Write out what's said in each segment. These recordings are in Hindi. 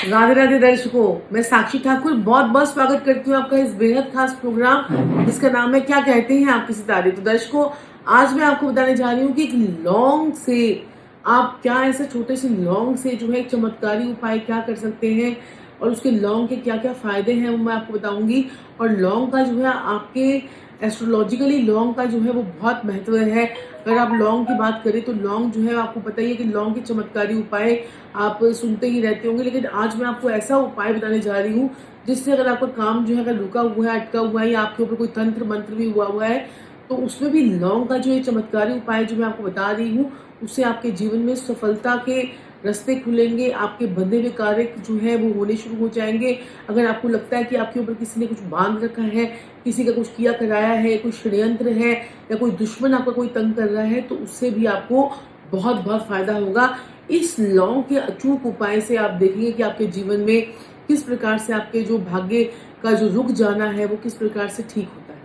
राधे राधे दर्शकों, मैं साक्षी ठाकुर बहुत बहुत स्वागत करती हूँ आपका इस बेहद खास प्रोग्राम जिसका नाम है क्या कहते हैं आपके सितारे। तो दर्शकों, आज मैं आपको बताने जा रही हूँ कि एक लौंग से आप क्या ऐसे छोटे से लौंग से जो है एक चमत्कारी उपाय क्या कर सकते हैं और उसके लौंग के क्या क्या फायदे हैं वो मैं आपको बताऊंगी। और लौंग का जो है आपके एस्ट्रोलॉजिकली लौंग का जो है वो बहुत महत्व है। अगर आप लौंग की बात करें तो लौंग जो है आपको पता ही है कि लौंग के चमत्कारी उपाय आप सुनते ही रहते होंगे, लेकिन आज मैं आपको ऐसा उपाय बताने जा रही हूँ जिससे अगर आपका काम जो है अगर रुका हुआ है, अटका हुआ है या आपके ऊपर कोई तंत्र मंत्र भी हुआ है तो उसमें भी लौंग का जो ये चमत्कारी उपाय जो मैं आपको बता रही हूँ उससे आपके जीवन में सफलता के रास्ते खुलेंगे, आपके बंधे हुए कार्य जो है वो होने शुरू हो जाएंगे। अगर आपको लगता है कि आपके ऊपर किसी ने कुछ बांध रखा है, किसी का कुछ किया कराया है, कोई षड्यंत्र है या कोई दुश्मन आपका कोई तंग कर रहा है तो उससे भी आपको बहुत बहुत फायदा होगा। इस लौंग के अचूक उपाय से आप देखेंगे कि आपके जीवन में किस प्रकार से आपके जो भाग्य का जो रुक जाना है वो किस प्रकार से ठीक होता है।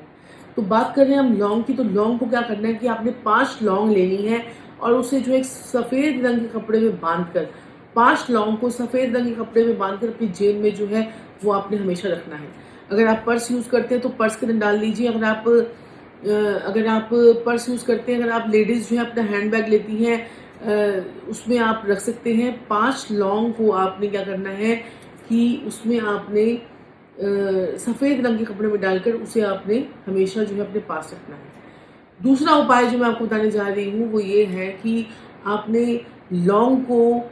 तो बात कर रहे हैं हम लौंग की, तो लौंग को क्या करना है कि आपने 5 लौंग लेनी है और उसे जो एक सफेद रंग के कपड़े में बांधकर 5 लौंग को सफेद रंग के कपड़े में बांधकर अपनी जेब में जो है वो आपने हमेशा रखना है। अगर आप पर्स यूज करते हैं तो पर्स के अंदर डाल लीजिए। अगर आप पर्स यूज करते हैं, अगर आप लेडीज जो है अपना हैंड बैग लेती हैं उसमें आप रख सकते हैं। 5 लौंग को आपने क्या करना है कि उसमें आपने सफेद रंग के कपड़े में डालकर उसे आपने हमेशा जो है अपने पास रखना है। दूसरा उपाय जो मैं आपको बताने जा रही हूँ वो ये है कि आपने लौंग को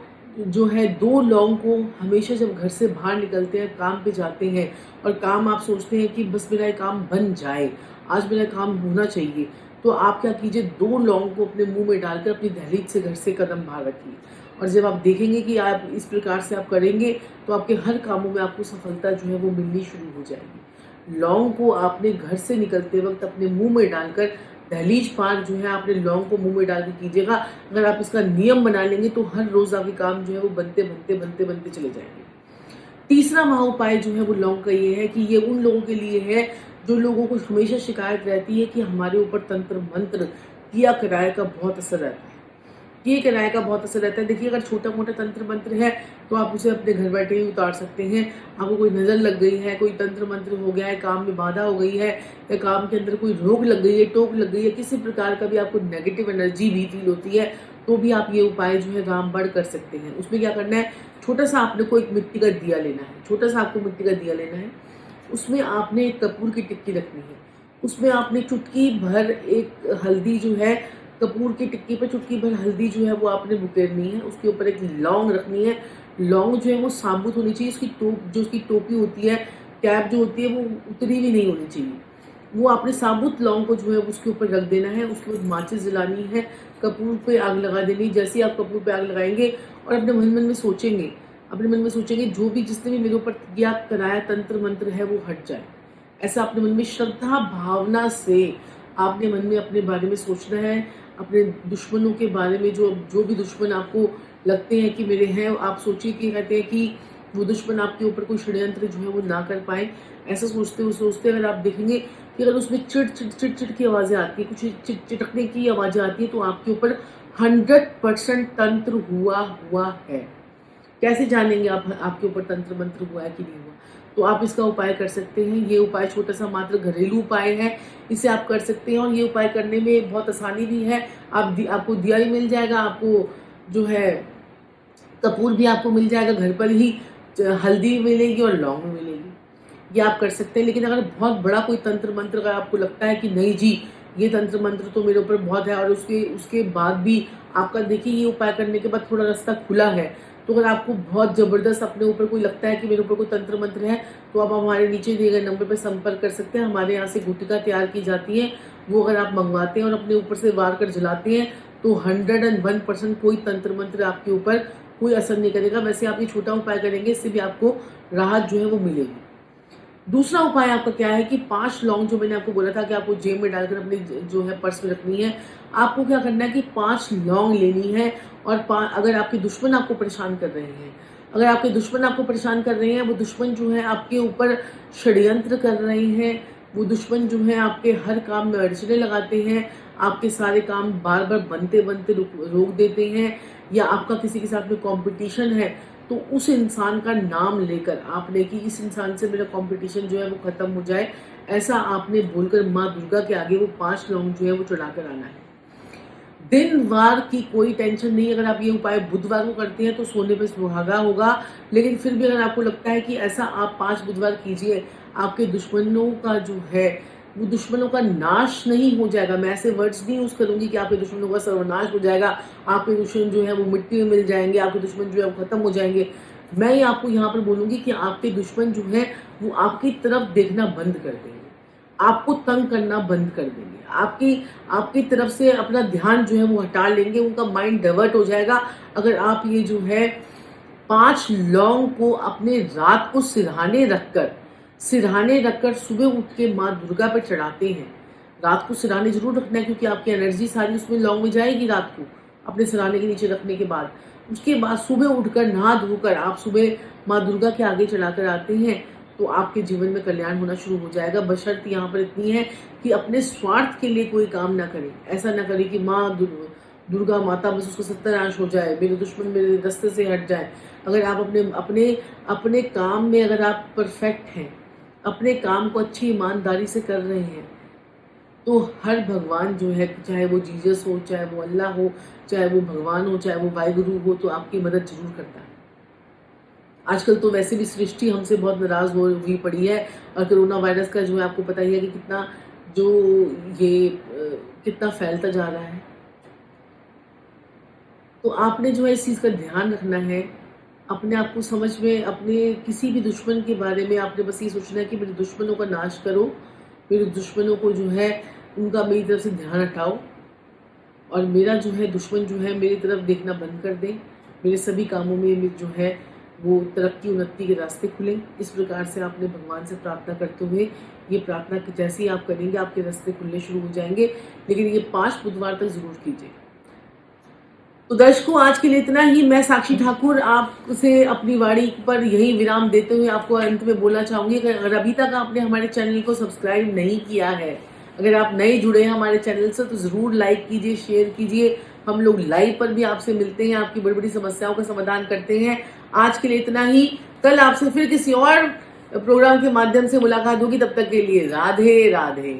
जो है 2 लौंग को हमेशा जब घर से बाहर निकलते हैं, काम पे जाते हैं और काम आप सोचते हैं कि बस मेरा ये काम बन जाए, आज मेरा काम होना चाहिए, तो आप क्या कीजिए 2 लौंग को अपने मुंह में डालकर अपनी दहलीज से घर से कदम बाहर रखिए। और जब आप देखेंगे कि आप इस प्रकार से आप करेंगे तो आपके हर कामों में आपको सफलता जो है वो मिलनी शुरू हो जाएगी। लौंग को आपने घर से निकलते वक्त अपने मुंह में डालकर दहलीज पार जो है आपने लौंग को मुंह में डाल के कीजिएगा। अगर आप इसका नियम बना लेंगे तो हर रोज आपके काम जो है वो बनते बनते बनते बनते चले जाएंगे। तीसरा महा उपाय जो है वो लौंग का ये है कि ये उन लोगों के लिए है जो लोगों को हमेशा शिकायत रहती है कि हमारे ऊपर तंत्र मंत्र किया कराए का बहुत असर रहता है। ये किराए का बहुत असर रहता है। देखिए, अगर छोटा मोटा तंत्र मंत्र है तो आप उसे अपने घर बैठे ही उतार सकते हैं। आपको कोई नज़र लग गई है, कोई तंत्र मंत्र हो गया है, काम में बाधा हो गई है या काम के अंदर कोई रोग लग गई है, टोक लग गई है, किसी प्रकार का भी आपको नेगेटिव एनर्जी भी फील होती है तो भी आप ये उपाय जो है रामबाण कर सकते हैं। उसमें क्या करना है, छोटा सा आपने को एक मिट्टी का दिया लेना है, छोटा सा आपको मिट्टी का दिया लेना है। उसमें आपने एक कपूर की टिक्की रखनी है। उसमें आपने चुटकी भर एक हल्दी जो है, कपूर की टिक्की पर चुटकी भर हल्दी जो है वो आपने बुकेरनी है। उसके ऊपर एक लौंग रखनी है। लौंग जो है वो साबुत होनी चाहिए। उसकी टोपी होती है, कैप जो होती है वो उतरी भी नहीं होनी चाहिए। वो आपने साबुत लौंग को जो है उसके ऊपर रख देना है। उसके बाद माचिस जलानी है, कपूर पे आग लगा देनी। जैसे ही आप कपूर पे आग लगाएंगे और अपने मन मन में सोचेंगे, जो भी जिसने भी मेरे ऊपर किया कराया तंत्र मंत्र है वो हट जाए। ऐसा अपने मन में श्रद्धा भावना से आपने मन में अपने बारे में सोचना है। अपने दुश्मनों के बारे में, जो भी दुश्मन आपको लगते हैं कि मेरे हैं, आप सोचिए कि कहते हैं कि वो दुश्मन आपके ऊपर कोई षड्यंत्र जो है वो ना कर पाए। ऐसा सोचते अगर आप देखेंगे कि अगर उसमें चिट की आवाज़ें आती है, कुछ चिटकने की आवाज़ें आती है तो आपके ऊपर 100% तंत्र हुआ है। कैसे जानेंगे आप आपके ऊपर तंत्र मंत्र हुआ है कि नहीं हुआ? तो आप इसका उपाय कर सकते हैं। ये उपाय छोटा सा मात्र घरेलू उपाय है, इसे आप कर सकते हैं और ये उपाय करने में बहुत आसानी भी है। आपको दिया भी मिल जाएगा, आपको जो है कपूर भी आपको मिल जाएगा घर पर ही, हल्दी भी मिलेगी और लौंग भी मिलेगी। ये आप कर सकते हैं। लेकिन अगर बहुत बड़ा कोई तंत्र मंत्र अगर आपको लगता है कि नहीं जी ये तंत्र मंत्र तो मेरे ऊपर बहुत है और उसके बाद भी आपका देखिए ये उपाय करने के बाद थोड़ा रास्ता खुला है, तो अगर आपको बहुत ज़बरदस्त अपने ऊपर कोई लगता है कि मेरे ऊपर कोई तंत्र मंत्र है तो आप हमारे नीचे दिए गए नंबर पर संपर्क कर सकते हैं। हमारे यहाँ से गुटिका तैयार की जाती है, वो अगर आप मंगवाते हैं और अपने ऊपर से वार कर जलाते हैं तो 101% कोई तंत्र मंत्र आपके ऊपर कोई असर नहीं करेगा। वैसे आप ये छोटा उपाय करेंगे, इससे भी आपको राहत जो है वो मिलेगी। दूसरा उपाय आपका क्या है कि 5 लौंग जो मैंने आपको बोला था कि आपको जेब में डालकर अपने जो है पर्स में रखनी है। आपको क्या करना है कि 5 लौंग लेनी है और अगर आपके दुश्मन आपको परेशान कर रहे हैं, वो दुश्मन जो है आपके ऊपर षड्यंत्र कर रहे हैं, वो दुश्मन जो है आपके हर काम में अड़चने लगाते हैं, आपके सारे काम बार बार बनते बनते रोक देते हैं, या आपका किसी के साथ में कॉम्पिटिशन है तो उस इंसान का नाम लेकर आपने कि इस इंसान से मेरा कंपटीशन जो है वो खत्म हो जाए, ऐसा आपने बोलकर माँ दुर्गा के आगे वो 5 लौंग जो है वो चढ़ाकर आना है। दिन वार की कोई टेंशन नहीं। अगर आप ये उपाय बुधवार को करते हैं तो सोने पे सुहागा होगा। लेकिन फिर भी अगर आपको लगता है कि ऐसा आप 5 बुधवार कीजिए, आपके दुश्मनों का जो है वो दुश्मनों का नाश नहीं हो जाएगा। मैं ऐसे वर्ड्स नहीं यूज़ करूँगी कि आपके दुश्मनों का सर्वनाश हो जाएगा, आपके दुश्मन जो है वो मिट्टी में मिल जाएँगे, आपके दुश्मन जो है वो खत्म हो जाएँगे। मैं ये आपको यहाँ पर बोलूँगी कि आपके दुश्मन जो है वो आपकी तरफ देखना बंद कर देंगे, आपको तंग करना बंद कर देंगे, आपकी आपकी तरफ से अपना ध्यान जो है वो हटा लेंगे, उनका माइंड डाइवर्ट हो जाएगा। अगर आप ये जो है 5 लौंग को अपने रात को सिरहाने रखकर सुबह उठ के माँ दुर्गा पे चढ़ाते हैं। रात को सिरहाने ज़रूर रखना है क्योंकि आपकी एनर्जी सारी उसमें लौंग में जाएगी रात को, अपने सिरहाने के नीचे रखने के बाद। उसके बाद सुबह उठकर नहा धोकर आप सुबह माँ दुर्गा के आगे चढ़ाकर आते हैं, तो आपके जीवन में कल्याण होना शुरू हो जाएगा। बशर्ते यहाँ पर इतनी है कि अपने स्वार्थ के लिए कोई काम ना करें। ऐसा ना करें कि माँ दुर्गा माता बस उसका सत्यानाश हो जाए, मेरे दुश्मन मेरे रास्ते से हट जाए। अगर आप अपने अपने अपने काम में अगर आप परफेक्ट हैं, अपने काम को अच्छी ईमानदारी से कर रहे हैं, तो हर भगवान जो है, चाहे वो जीसस हो, चाहे वो अल्लाह हो, चाहे वो भगवान हो, चाहे वो वाहिगुरु हो, तो आपकी मदद जरूर करता है। आजकल तो वैसे भी सृष्टि हमसे बहुत नाराज हुई पड़ी है और कोरोना वायरस का जो है आपको पता ही है कि कितना जो ये कितना फैलता जा रहा है। तो आपने जो है इस चीज़ का ध्यान रखना है। अपने आप को समझ में, अपने किसी भी दुश्मन के बारे में आपने बस ये सोचना है कि मेरे दुश्मनों का नाश करो, मेरे दुश्मनों को जो है उनका मेरी तरफ से ध्यान हटाओ और मेरा जो है दुश्मन जो है मेरी तरफ देखना बंद कर दें। मेरे सभी कामों में जो है वो तरक्की उन्नति के रास्ते खुलें। इस प्रकार से आपने भगवान से प्रार्थना करते हुए ये प्रार्थना जैसे ही आप करेंगे आपके रास्ते खुलने शुरू हो जाएंगे। लेकिन ये 5 बुधवार तक जरूर कीजिए। तो दर्शकों, आज के लिए इतना ही। मैं साक्षी ठाकुर आपसे अपनी वाणी पर यही विराम देते हुए आपको अंत में बोलना चाहूंगी कि अगर अभी तक आपने हमारे चैनल को सब्सक्राइब नहीं किया है, अगर आप नए जुड़े हैं हमारे चैनल से, तो जरूर लाइक कीजिए, शेयर कीजिए। हम लोग लाइव पर भी आपसे मिलते हैं, आपकी बड़ी बड़ी समस्याओं का समाधान करते हैं। आज के लिए इतना ही। कल आपसे फिर किसी और प्रोग्राम के माध्यम से मुलाकात होगी। तब तक के लिए राधे राधे।